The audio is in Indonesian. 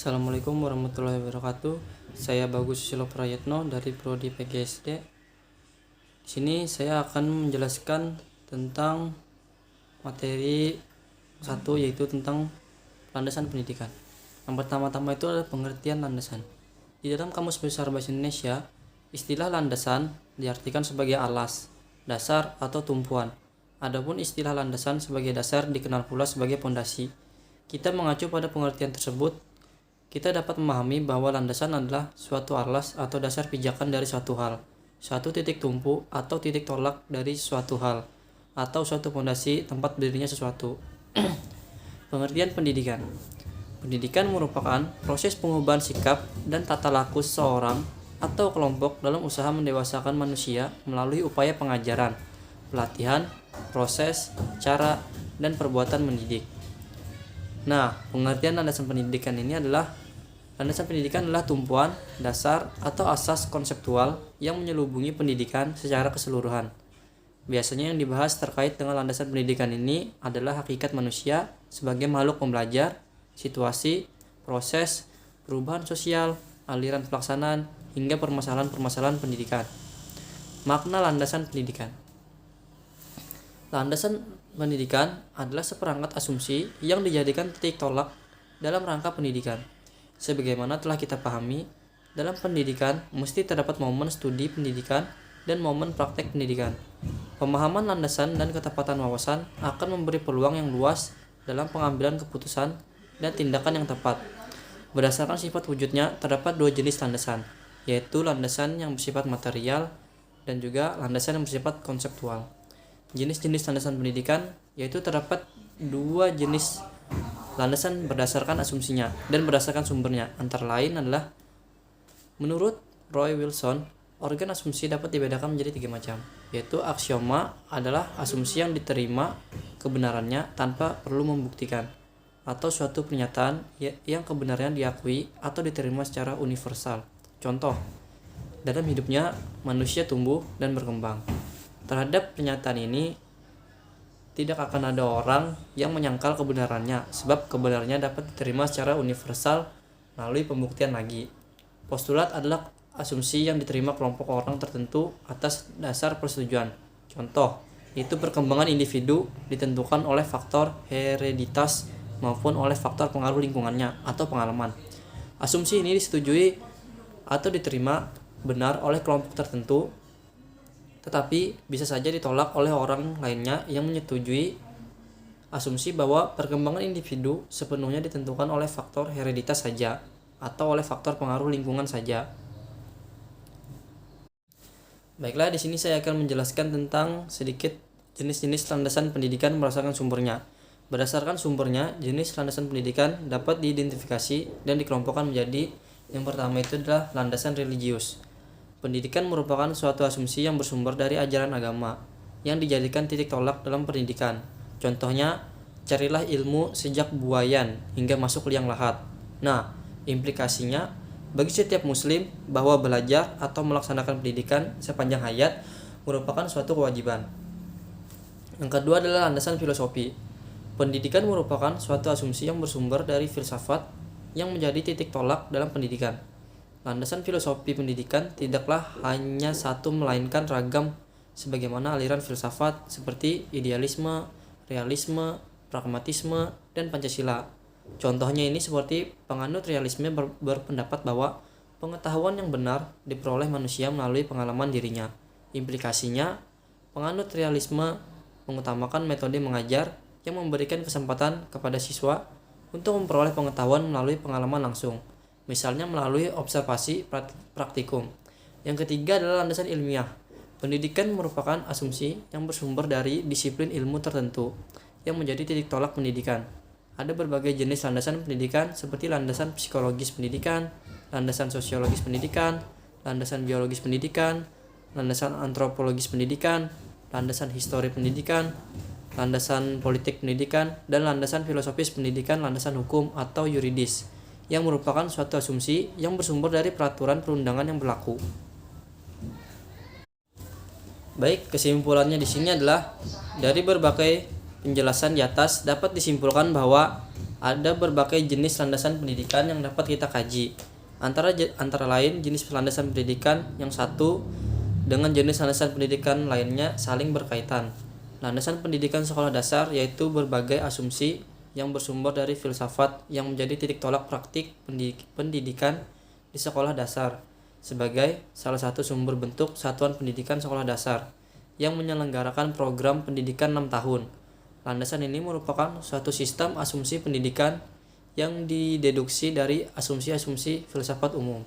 Assalamualaikum warahmatullahi wabarakatuh. Saya Bagus Susilo Prayetno dari Prodi PGSD. Di sini saya akan menjelaskan tentang materi satu, yaitu tentang landasan pendidikan. Yang pertama-tama itu adalah pengertian landasan. Di dalam Kamus Besar Bahasa Indonesia, istilah landasan diartikan sebagai alas, dasar atau tumpuan. Adapun istilah landasan sebagai dasar dikenal pula sebagai pondasi. Kita mengacu pada pengertian tersebut, kita dapat memahami bahwa landasan adalah suatu alas atau dasar pijakan dari suatu hal, suatu titik tumpu atau titik tolak dari suatu hal, atau suatu pondasi tempat berdirinya sesuatu. Pengertian pendidikan. Pendidikan merupakan proses pengubahan sikap dan tata laku seseorang atau kelompok dalam usaha mendewasakan manusia melalui upaya pengajaran, pelatihan, proses, cara, dan perbuatan mendidik. Nah, pengertian landasan pendidikan ini adalah landasan pendidikan adalah tumpuan, dasar, atau asas konseptual yang menyelubungi pendidikan secara keseluruhan. Biasanya yang dibahas terkait dengan landasan pendidikan ini adalah hakikat manusia sebagai makhluk pembelajar, situasi, proses, perubahan sosial, aliran pelaksanaan, hingga permasalahan-permasalahan pendidikan. Makna landasan pendidikan. Landasan pendidikan adalah seperangkat asumsi yang dijadikan titik tolak dalam rangka pendidikan. Sebagaimana telah kita pahami, dalam pendidikan mesti terdapat momen studi pendidikan dan momen praktek pendidikan. Pemahaman landasan dan ketepatan wawasan akan memberi peluang yang luas dalam pengambilan keputusan dan tindakan yang tepat. Berdasarkan sifat wujudnya, terdapat dua jenis landasan, yaitu landasan yang bersifat material dan juga landasan yang bersifat konseptual. Jenis-jenis landasan pendidikan yaitu terdapat dua jenis landasan berdasarkan asumsinya dan berdasarkan sumbernya. Antara lain adalah, menurut Roy Wilson, organ asumsi dapat dibedakan menjadi tiga macam, yaitu aksioma adalah asumsi yang diterima kebenarannya tanpa perlu membuktikan, atau suatu pernyataan yang kebenarannya diakui atau diterima secara universal. Contoh, dalam hidupnya manusia tumbuh dan berkembang. Terhadap pernyataan ini tidak akan ada orang yang menyangkal kebenarannya, sebab kebenarannya dapat diterima secara universal melalui pembuktian lagi. Postulat adalah asumsi yang diterima kelompok orang tertentu atas dasar persetujuan. Contoh, itu perkembangan individu ditentukan oleh faktor hereditas maupun oleh faktor pengaruh lingkungannya atau pengalaman. Asumsi ini disetujui atau diterima benar oleh kelompok tertentu, tetapi bisa saja ditolak oleh orang lainnya yang menyetujui asumsi bahwa perkembangan individu sepenuhnya ditentukan oleh faktor hereditas saja atau oleh faktor pengaruh lingkungan saja. Baiklah, di sini saya akan menjelaskan tentang sedikit jenis-jenis landasan pendidikan berdasarkan sumbernya. Berdasarkan sumbernya, jenis landasan pendidikan dapat diidentifikasi dan dikelompokkan menjadi, yang pertama itu adalah landasan religius. Pendidikan merupakan suatu asumsi yang bersumber dari ajaran agama yang dijadikan titik tolak dalam pendidikan. Contohnya, carilah ilmu sejak buayan hingga masuk liang lahat. Nah, implikasinya bagi setiap muslim bahwa belajar atau melaksanakan pendidikan sepanjang hayat merupakan suatu kewajiban. Yang kedua adalah landasan filosofi. Pendidikan merupakan suatu asumsi yang bersumber dari filsafat yang menjadi titik tolak dalam pendidikan. Landasan filosofi pendidikan tidaklah hanya satu melainkan ragam, sebagaimana aliran filsafat seperti idealisme, realisme, pragmatisme, dan Pancasila. Contohnya ini seperti penganut realisme berpendapat bahwa pengetahuan yang benar diperoleh manusia melalui pengalaman dirinya. Implikasinya, penganut realisme mengutamakan metode mengajar yang memberikan kesempatan kepada siswa untuk memperoleh pengetahuan melalui pengalaman langsung, misalnya melalui observasi praktikum. Yang ketiga adalah landasan ilmiah. Pendidikan merupakan asumsi yang bersumber dari disiplin ilmu tertentu yang menjadi titik tolak pendidikan. Ada berbagai jenis landasan pendidikan seperti landasan psikologis pendidikan, landasan sosiologis pendidikan, landasan biologis pendidikan, landasan antropologis pendidikan, landasan histori pendidikan, landasan politik pendidikan, dan landasan filosofis pendidikan, landasan hukum atau yuridis, yang merupakan suatu asumsi yang bersumber dari peraturan perundangan yang berlaku. Baik, kesimpulannya di sini adalah dari berbagai penjelasan di atas dapat disimpulkan bahwa ada berbagai jenis landasan pendidikan yang dapat kita kaji. Antara lain jenis landasan pendidikan yang satu dengan jenis landasan pendidikan lainnya saling berkaitan. Landasan pendidikan sekolah dasar yaitu berbagai asumsi yang bersumber dari filsafat yang menjadi titik tolak praktik pendidikan di sekolah dasar sebagai salah satu sumber bentuk satuan pendidikan sekolah dasar yang menyelenggarakan program pendidikan 6 tahun. Landasan ini merupakan suatu sistem asumsi pendidikan yang dideduksi dari asumsi-asumsi filsafat umum.